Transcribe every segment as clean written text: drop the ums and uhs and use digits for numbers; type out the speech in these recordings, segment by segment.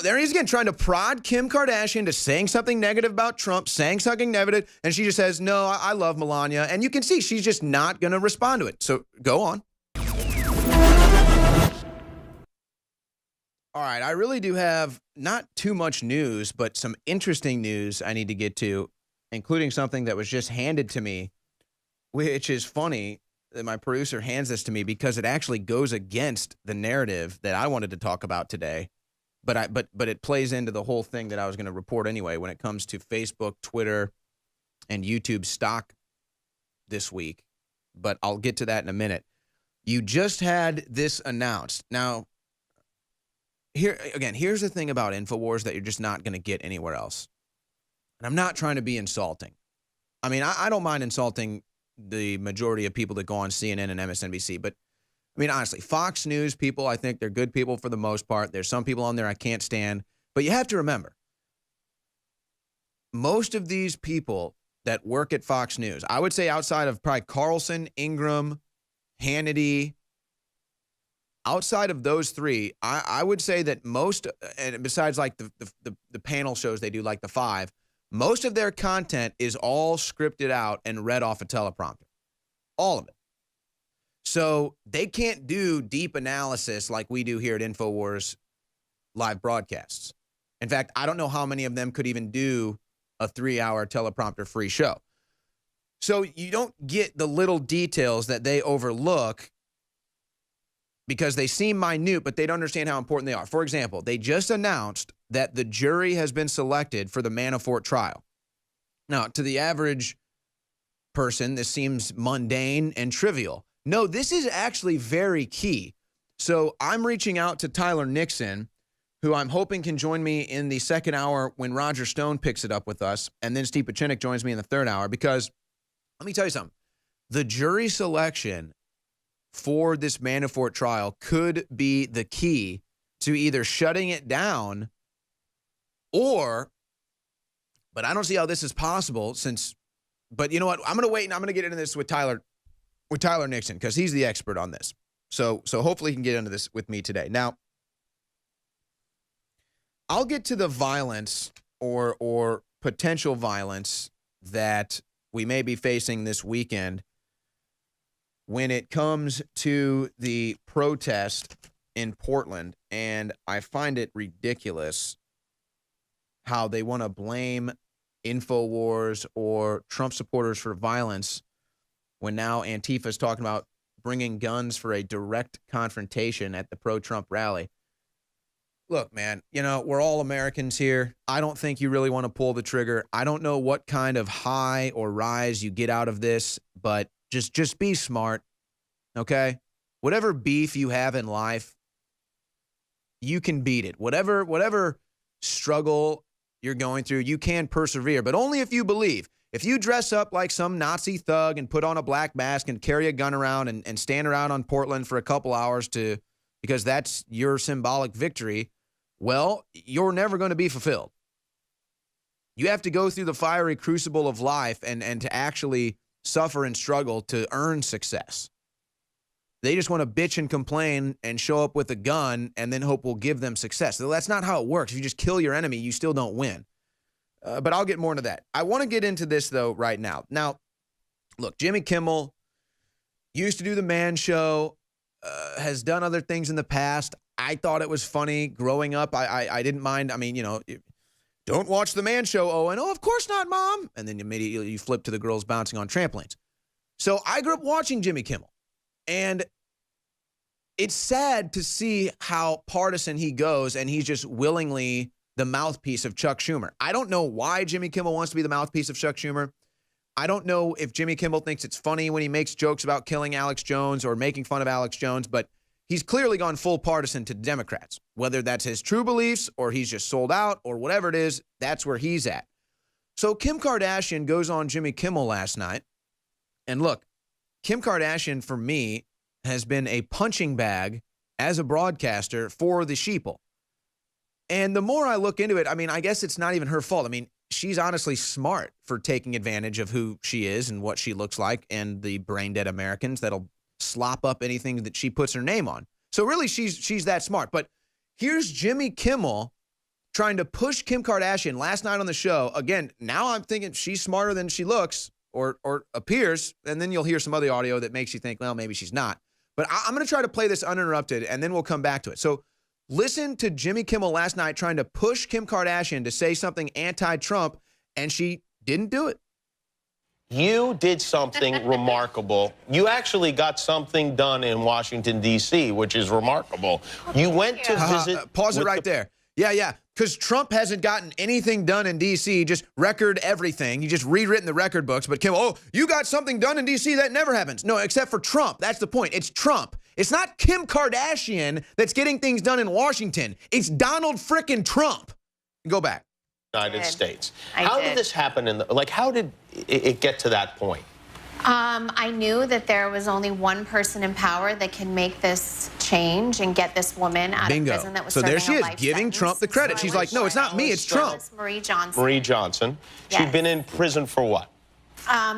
there he is again, trying to prod Kim Kardashian to saying something negative about Trump, saying something negative, and she just says, no, I love Melania. And you can see she's just not going to respond to it. So go on. All right, I really do have not too much news, but some interesting news I need to get to, including something that was just handed to me, which is funny that my producer hands this to me because it actually goes against the narrative that I wanted to talk about today. But it plays into the whole thing that I was going to report anyway when it comes to Facebook, Twitter, and YouTube stock this week. But I'll get to that in a minute. You just had this announced. Now, here's the thing about InfoWars that you're just not going to get anywhere else. And I'm not trying to be insulting. I mean, I don't mind insulting the majority of people that go on CNN and MSNBC, but I mean, honestly, Fox News people, I think they're good people for the most part. There's some people on there I can't stand. But you have to remember, most of these people that work at Fox News, I would say outside of probably Carlson, Ingram, Hannity, outside of those three, I would say that most, and besides like the panel shows they do, like the five, most of their content is all scripted out and read off a teleprompter. All of it. So they can't do deep analysis like we do here at InfoWars live broadcasts. In fact, I don't know how many of them could even do a 3-hour teleprompter-free show. So you don't get the little details that they overlook because they seem minute, but they don't understand how important they are. For example, they just announced that the jury has been selected for the Manafort trial. Now, to the average person, this seems mundane and trivial. No, this is actually very key. So I'm reaching out to Tyler Nixon, who I'm hoping can join me in the second hour when Roger Stone picks it up with us, and then Steve Pachinik joins me in the third hour, because let me tell you something. The jury selection for this Manafort trial could be the key to either shutting it down or, but I don't see how this is possible but you know what? I'm going to wait and I'm going to get into this with Tyler Nixon because he's the expert on this. So hopefully he can get into this with me today. Now, I'll get to the violence or potential violence that we may be facing this weekend when it comes to the protest in Portland. And I find it ridiculous how they want to blame InfoWars or Trump supporters for violence when now Antifa is talking about bringing guns for a direct confrontation at the pro-Trump rally. Look, man, we're all Americans here. I don't think you really want to pull the trigger. I don't know what kind of high or rise you get out of this, but just be smart, okay? Whatever beef you have in life, you can beat it. Whatever struggle you're going through, you can persevere, but only if you believe. If you dress up like some Nazi thug and put on a black mask and carry a gun around and stand around on Portland for a couple hours because that's your symbolic victory, well, you're never going to be fulfilled. You have to go through the fiery crucible of life and to actually suffer and struggle to earn success. They just want to bitch and complain and show up with a gun and then hope we'll give them success. So that's not how it works. If you just kill your enemy, you still don't win. But I'll get more into that. I want to get into this, though, right now. Now, look, Jimmy Kimmel used to do the Man Show, has done other things in the past. I thought it was funny growing up. I didn't mind. I mean, don't watch the Man Show, Owen. Oh, of course not, Mom. And then immediately you flip to the girls bouncing on trampolines. So I grew up watching Jimmy Kimmel. And it's sad to see how partisan he goes, and he's just willingly the mouthpiece of Chuck Schumer. I don't know why Jimmy Kimmel wants to be the mouthpiece of Chuck Schumer. I don't know if Jimmy Kimmel thinks it's funny when he makes jokes about killing Alex Jones or making fun of Alex Jones, but he's clearly gone full partisan to Democrats. Whether that's his true beliefs or he's just sold out or whatever it is, that's where he's at. So Kim Kardashian goes on Jimmy Kimmel last night. And look, Kim Kardashian, for me, has been a punching bag as a broadcaster for the sheeple. And the more I look into it, I mean, I guess it's not even her fault. I mean, she's honestly smart for taking advantage of who she is and what she looks like and the brain-dead Americans that'll slop up anything that she puts her name on. So really, she's that smart. But here's Jimmy Kimmel trying to push Kim Kardashian last night on the show. Again, now I'm thinking she's smarter than she looks or appears, and then you'll hear some other audio that makes you think, well, maybe she's not. But I'm going to try to play this uninterrupted, and then we'll come back to it. So listen to Jimmy Kimmel last night trying to push Kim Kardashian to say something anti-Trump, and she didn't do it. You did something remarkable. You actually got something done in Washington, D.C., which is remarkable. You went to visit... Pause it right there. Yeah. Because Trump hasn't gotten anything done in D.C., just record everything. He just rewritten the record books. But Kim, you got something done in D.C. that never happens. No, except for Trump. That's the point. It's Trump. It's not Kim Kardashian that's getting things done in Washington. It's Donald frickin' Trump. Go back. United States. How did this happen? How did it get to that point? I knew that there was only one person in power that can make this change and get this woman out of prison that was serving a life sentence. So there she is, giving Trump the credit. She's like, no, it's not me, it's Trump. Marie Johnson. Marie Johnson. Yes. She'd been in prison for what?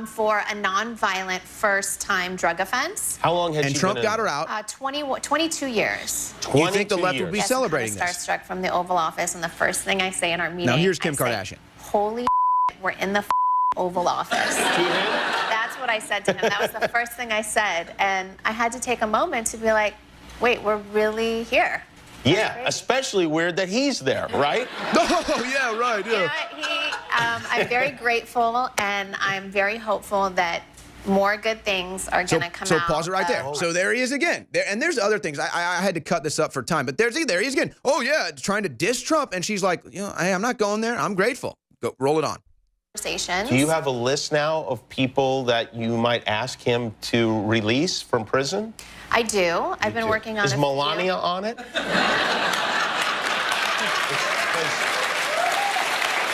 For a non-violent first-time drug offense. How long had she been in? And Trump got her out. 22 years. 22 you think the left would be celebrating this? Starstruck from the Oval Office, and the first thing I say in our meeting. Now here's Kim Kardashian. Holy we're in the Oval Office. That's what I said to him. That was the first thing I said. And I had to take a moment to be like, wait, we're really here. Yeah, especially weird that he's there, right? Oh, yeah, right, yeah. I'm very grateful, and I'm very hopeful that more good things are going to come out. So pause it right there. So there he is again. And there's other things. I had to cut this up for time, but there he is again. Oh, yeah, trying to diss Trump. And she's like, hey, I'm not going there. I'm grateful. Go, roll it on. Do you have a list now of people that you might ask him to release from prison? I do. I've been working on it. Is Melania on it?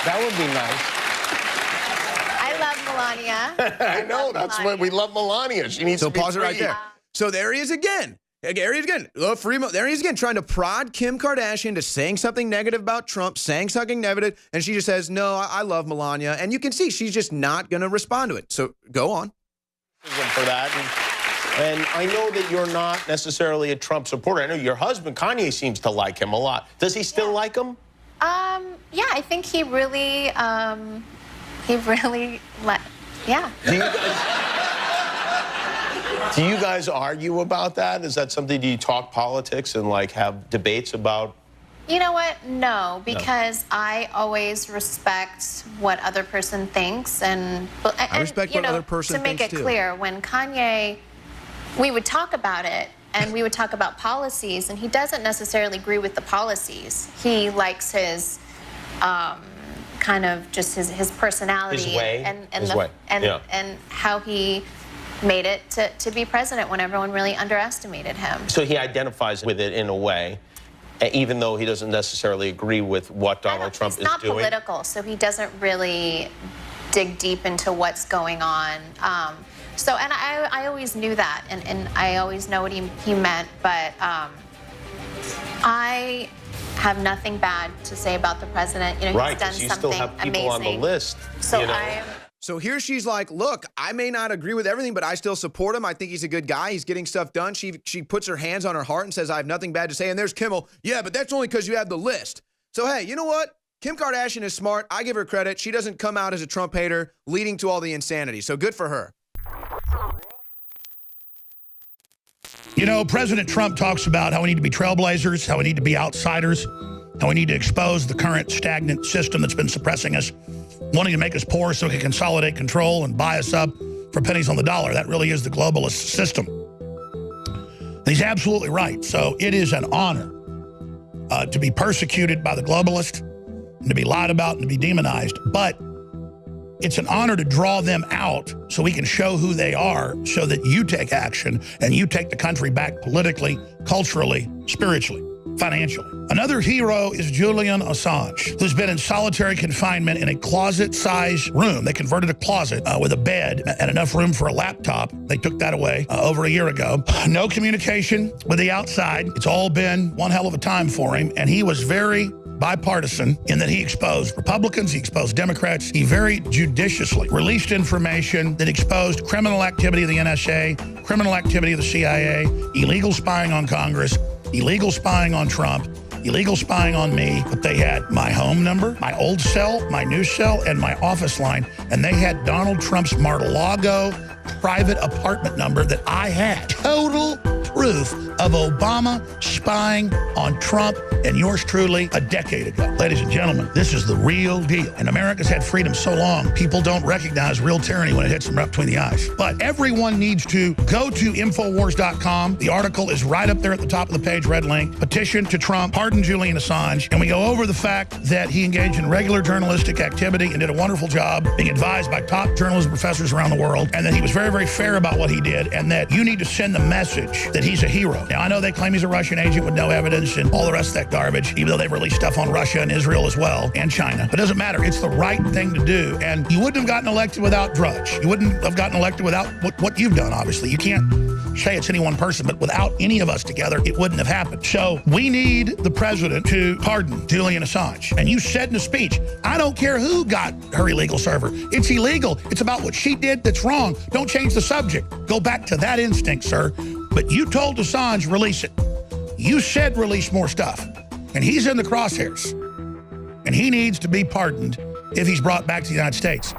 That would be nice. I love Melania. I know, that's why we love Melania. She needs to be pause it right there. So there he is again. There he is again. There he is again, trying to prod Kim Kardashian to saying something negative about Trump, saying something negative, and she just says, no, I love Melania. And you can see she's just not going to respond to it. So go on. For that. And I know that you're not necessarily a Trump supporter. I know your husband, Kanye, seems to like him a lot. Does he still like him? Yeah, I think he really, yeah. Do you guys argue about that? Is that something, do you talk politics and like have debates about? You know what? No, because I always respect what other person thinks, and I respect what other person thinks too. To make it clear, when Kanye, we would talk about it, and we would talk about policies, and he doesn't necessarily agree with the policies. He likes his kind of just his personality, his way, and how he made it to be president when everyone really underestimated him. So he identifies with it in a way, even though he doesn't necessarily agree with what Donald Trump is doing. He's not political, so he doesn't really dig deep into what's going on. So, and I always knew that, and I always know what he meant, but I have nothing bad to say about the president. You know, right, he's done you something still have people amazing on the list. So you know? So here she's like, look, I may not agree with everything, but I still support him. I think he's a good guy. He's getting stuff done. She puts her hands on her heart and says, I have nothing bad to say. And there's Kimmel. Yeah, but that's only because you have the list. So, hey, you know what? Kim Kardashian is smart. I give her credit. She doesn't come out as a Trump hater, leading to all the insanity. So good for her. You know, President Trump talks about how we need to be trailblazers, how we need to be outsiders, how we need to expose the current stagnant system that's been suppressing us, wanting to make us poor so we can consolidate control and buy us up for pennies on the dollar. That really is the globalist system. And he's absolutely right. So it is an honor to be persecuted by the globalists and to be lied about and to be demonized. But it's an honor to draw them out so we can show who they are, so that you take action and you take the country back politically, culturally, spiritually, financially. Another hero is Julian Assange, who's been in solitary confinement in a closet-sized room. They converted a closet with a bed and enough room for a laptop. They took that away over a year ago. No communication with the outside. It's all been one hell of a time for him, and he was very bipartisan in that he exposed Republicans, he exposed Democrats. He very judiciously released information that exposed criminal activity of the NSA, criminal activity of the CIA, illegal spying on Congress, illegal spying on Trump, illegal spying on me, but they had my home number, my old cell, my new cell, and my office line, and they had Donald Trump's Mar-a-Lago private apartment number that I had. Total proof of Obama spying on Trump and yours truly a decade ago. Ladies and gentlemen, this is the real deal. And America's had freedom so long, people don't recognize real tyranny when it hits them right between the eyes. But everyone needs to go to Infowars.com. The article is right up there at the top of the page, red link. Petition to Trump, pardon Julian Assange. And we go over the fact that he engaged in regular journalistic activity and did a wonderful job being advised by top journalism professors around the world, and that he was very, very fair about what he did, and that you need to send the message that he's a hero. Now, I know they claim he's a Russian agent with no evidence and all the rest of that garbage, even though they've released stuff on Russia and Israel as well, and China. But it doesn't matter. It's the right thing to do. And you wouldn't have gotten elected without Drudge. You wouldn't have gotten elected without what you've done, obviously. You can't say it's any one person, but without any of us together, it wouldn't have happened. So we need the president to pardon Julian Assange. And you said in a speech, I don't care who got her illegal server. It's illegal. It's about what she did that's wrong. Don't change the subject. Go back to that instinct, sir. But you told Assange, release it. You said release more stuff. And he's in the crosshairs. And he needs to be pardoned if he's brought back to the United States.